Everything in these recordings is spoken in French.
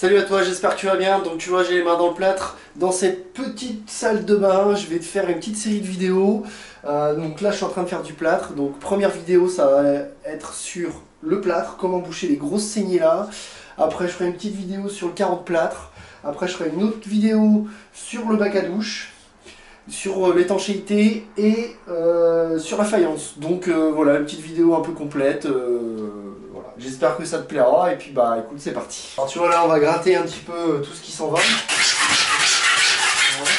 Salut à toi, j'espère que tu vas bien. Donc tu vois, j'ai les mains dans le plâtre. Dans cette petite salle de bain, je vais te faire une petite série de vidéos. Donc là, je suis en train de faire du plâtre. Donc première vidéo, ça va être sur le plâtre, comment boucher les grosses saignées là. Après, je ferai une petite vidéo sur le carreau de plâtre. Après, je ferai une autre vidéo sur le bac à douche, sur l'étanchéité et sur la faïence. Donc voilà, une petite vidéo un peu complète. Voilà. J'espère que ça te plaira et puis bah écoute, c'est parti. Alors tu vois là, on va gratter un petit peu tout ce qui s'en va. Voilà.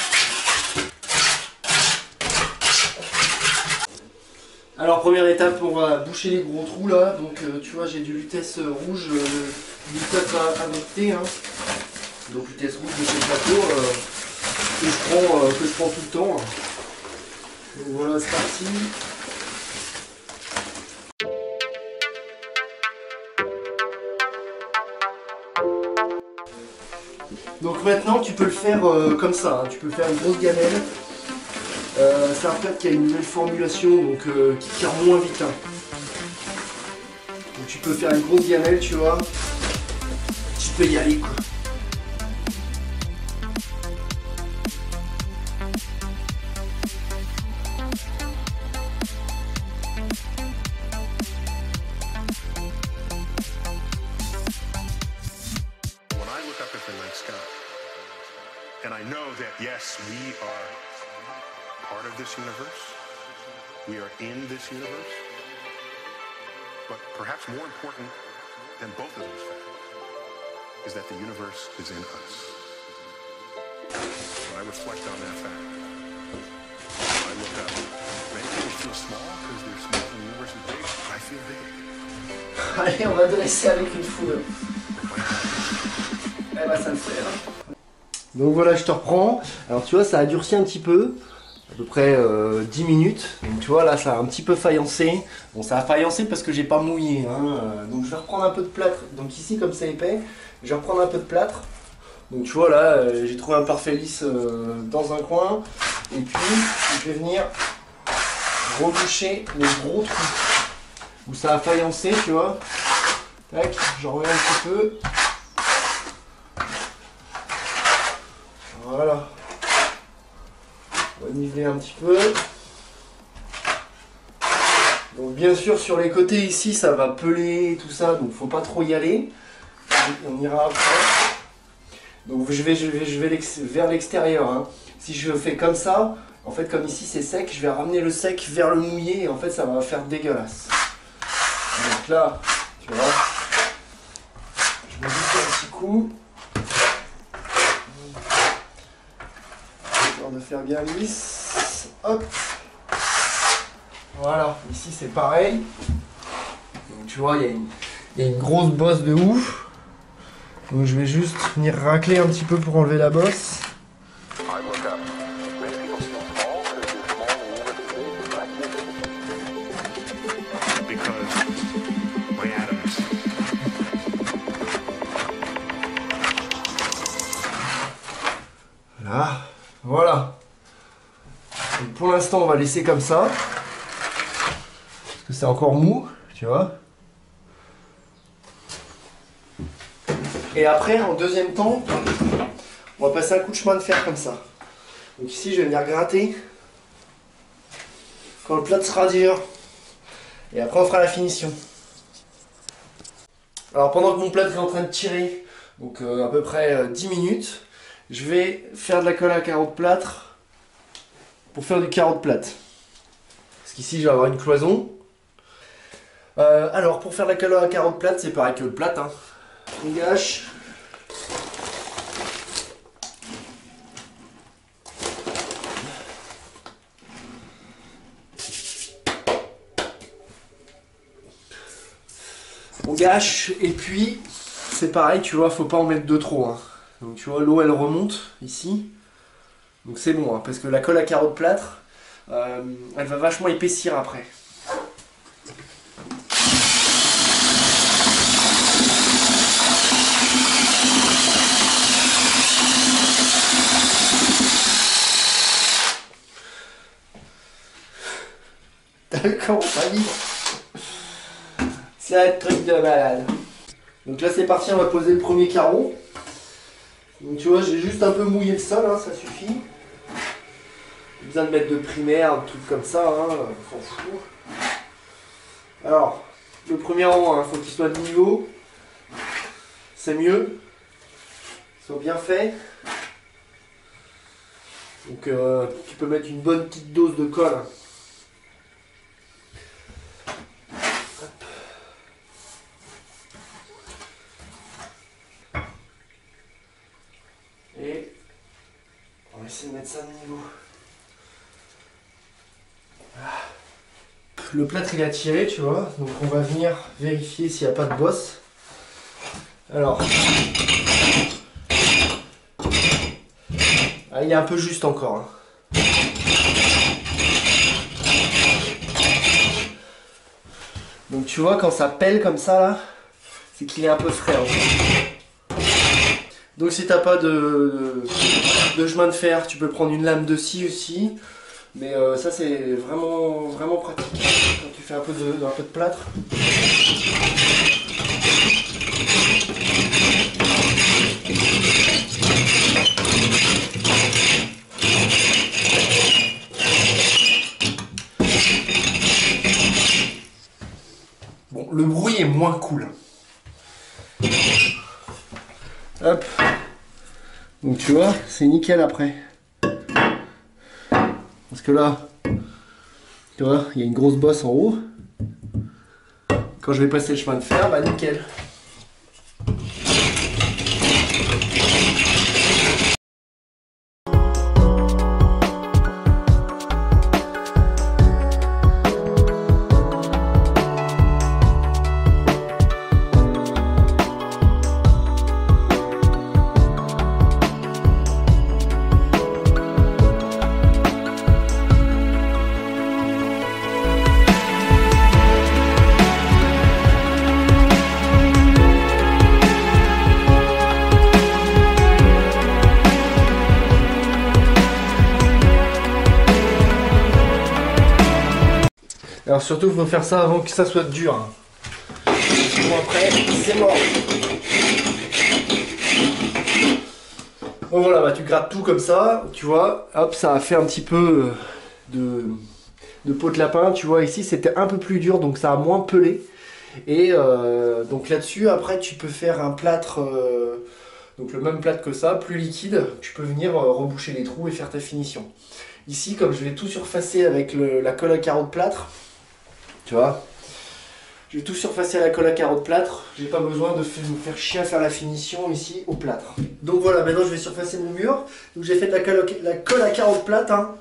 Alors première étape, on va boucher les gros trous là. Donc tu vois, j'ai du Lutèce rouge, du Lutèce adopté. Hein. Donc Lutèce rouge de chez Plateau. Que je prends tout le temps. Donc voilà, c'est parti. Donc maintenant tu peux le faire comme ça, hein. Tu peux faire une grosse gamelle. C'est un plâtre qui a une nouvelle formulation, donc qui tire moins vite. Hein. Donc tu peux faire une grosse gamelle, tu vois. Tu peux y aller quoi. And I know that, yes, we are part of this universe. We are in this universe. But perhaps more important than both of those facts is that the universe is in us. When I reflect on that fact, when I look up, many people feel small because they're small and the universe is big. I feel big. Allez, on va dresser avec une foule. Eh bah ça le fait, hein. Donc voilà, je te reprends. Alors tu vois, ça a durci un petit peu, à peu près 10 minutes. Donc tu vois, là, ça a un petit peu faïencé. Bon, ça a faïencé parce que j'ai pas mouillé. Hein. Donc je vais reprendre un peu de plâtre. Donc ici, comme c'est épais, je vais reprendre un peu de plâtre. Donc tu vois, là, j'ai trouvé un parfait lisse dans un coin. Et puis, je vais venir reboucher les gros trous où ça a faïencé, tu vois. Tac, j'en remets un petit peu. Voilà, on va niveler un petit peu. Donc bien sûr sur les côtés ici ça va peler et tout ça, donc faut pas trop y aller. On ira après. Donc je vais vers l'extérieur. Hein. Si je fais comme ça, en fait comme ici c'est sec, je vais ramener le sec vers le mouillé et en fait ça va faire dégueulasse. Donc là, tu vois, je me bouge un petit coup. De faire bien lisse, hop, voilà, ici c'est pareil, donc tu vois il y a une grosse bosse de ouf, donc je vais juste venir racler un petit peu pour enlever la bosse. Là. Voilà. Donc pour l'instant, on va laisser comme ça. Parce que c'est encore mou, tu vois. Et après, en deuxième temps, on va passer un coup de chemin de fer comme ça. Donc ici, je vais venir gratter. Quand le plâtre sera dur. Et après, on fera la finition. Alors pendant que mon plâtre est en train de tirer, donc à peu près 10 minutes, je vais faire de la colle à carreaux de plâtre pour faire du carreau de plâtre. Parce qu'ici, je vais avoir une cloison. Alors, pour faire de la colle à carreaux de plâtre, c'est pareil que le plâtre. Hein. On gâche. On gâche et puis, c'est pareil, tu vois, faut pas en mettre de trop. Hein. Donc tu vois, l'eau elle remonte ici, donc c'est bon, hein, parce que la colle à carreaux de plâtre, elle va vachement épaissir après. D'accord, famille. C'est un truc de malade. Donc là c'est parti, on va poser le premier carreau. Donc tu vois, j'ai juste un peu mouillé le sol, hein, ça suffit. Pas besoin de mettre de primaire, un truc comme ça, hein, on s'en fout. Alors, le premier rang, il faut qu'il soit de niveau. C'est mieux. Qu'il soit bien fait. Donc tu peux mettre une bonne petite dose de colle. Et on va essayer de mettre ça de niveau. Le plâtre il a tiré, tu vois, donc on va venir vérifier s'il n'y a pas de bosse. Alors, il est un peu juste encore. Hein. Donc tu vois, quand ça pèle comme ça là, c'est qu'il est un peu frais. Hein. Donc si t'as pas de chemin de fer, tu peux prendre une lame de scie aussi. Mais ça c'est vraiment pratique quand tu fais un peu de plâtre. Bon, le bruit est moins cool. Hop. Donc tu vois, c'est nickel après. Parce que là, tu vois, il y a une grosse bosse en haut. Quand je vais passer le chemin de fer, bah nickel. Alors surtout, il faut faire ça avant que ça soit dur. Hein. Bon, après, c'est mort. Bon voilà, bah, tu grattes tout comme ça, tu vois. Hop, ça a fait un petit peu de peau de lapin. Tu vois, ici, c'était un peu plus dur, donc ça a moins pelé. Et donc là-dessus, après, tu peux faire un plâtre, donc le même plâtre que ça, plus liquide. Tu peux venir reboucher les trous et faire ta finition. Ici, comme je vais tout surfacer avec la colle à carreaux de plâtre, tu vois, je vais tout surfacer à la colle à carreaux de plâtre. J'ai pas besoin de me faire chier à faire la finition ici au plâtre. Donc voilà, maintenant je vais surfacer mon mur. Donc j'ai fait de la colle à carreaux de plâtre, hein,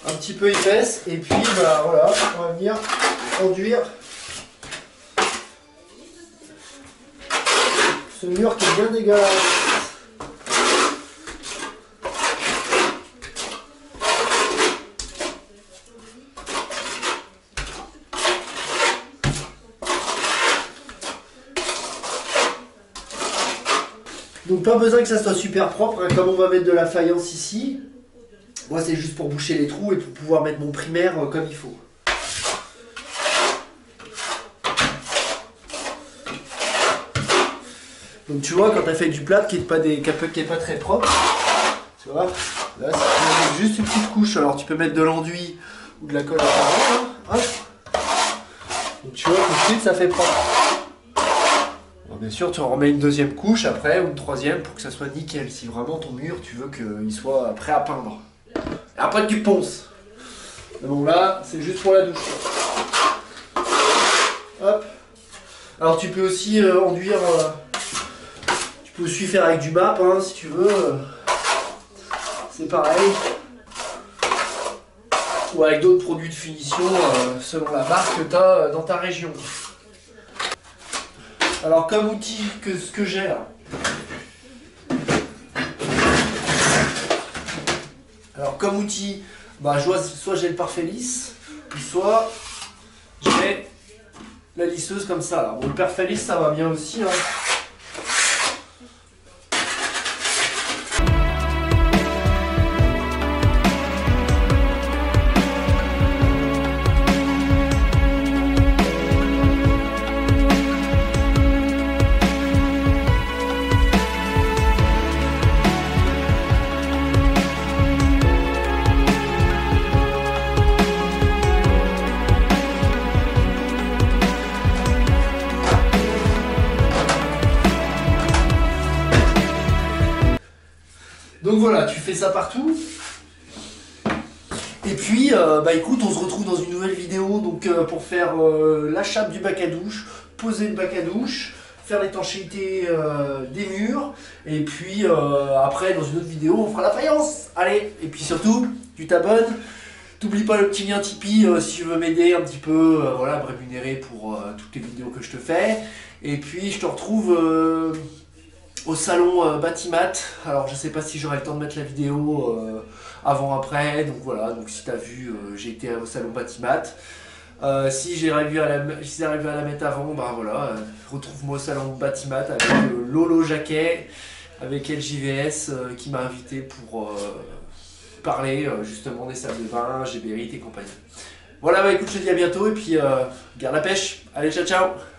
un petit peu épaisse. Et puis bah voilà, on va venir enduire ce mur qui est bien dégueulasse. Donc pas besoin que ça soit super propre, hein, comme on va mettre de la faïence ici. Moi c'est juste pour boucher les trous et pour pouvoir mettre mon primaire comme il faut. Donc tu vois, quand tu as fait du plâtre qui est pas très propre, tu vois, là tu mets juste une petite couche. Alors tu peux mettre de l'enduit ou de la colle à carreaux, hein, donc tu vois, tout de suite ça fait propre. Bien sûr, tu en remets une deuxième couche après, ou une troisième, pour que ça soit nickel. Si vraiment ton mur, tu veux qu'il soit prêt à peindre. Et après, tu ponces. Donc là, c'est juste pour la douche. Hop. Alors, tu peux aussi enduire... tu peux aussi faire avec du MAP, hein, si tu veux. C'est pareil. Ou avec d'autres produits de finition, selon la marque que tu as dans ta région. Alors comme outil, ce que j'ai là. Alors comme outil, bah, soit j'ai le parfait lisse, soit j'ai la lisseuse comme ça là. Bon, le parfait lisse ça va bien aussi. Hein. fais ça partout. Et puis, bah écoute, on se retrouve dans une nouvelle vidéo donc pour faire la chape du bac à douche, poser le bac à douche, faire l'étanchéité des murs, et puis après dans une autre vidéo on fera la faïence. Allez, et puis surtout, tu t'abonnes, t'oublies pas le petit lien Tipeee si tu veux m'aider un petit peu, voilà, me rémunérer pour toutes les vidéos que je te fais. Et puis je te retrouve au salon Batimat. Alors je sais pas si j'aurai le temps de mettre la vidéo avant-après, donc voilà, donc si t'as vu, j'ai été au salon Batimat. Si j'ai arrivé à la mettre avant, bah voilà, retrouve-moi au salon Batimat avec Lolo Jacquet, avec LJVS qui m'a invité pour parler justement des salles de bain, Géberit et compagnie. Voilà, bah écoute, je te dis à bientôt et puis garde la pêche. Allez, ciao ciao.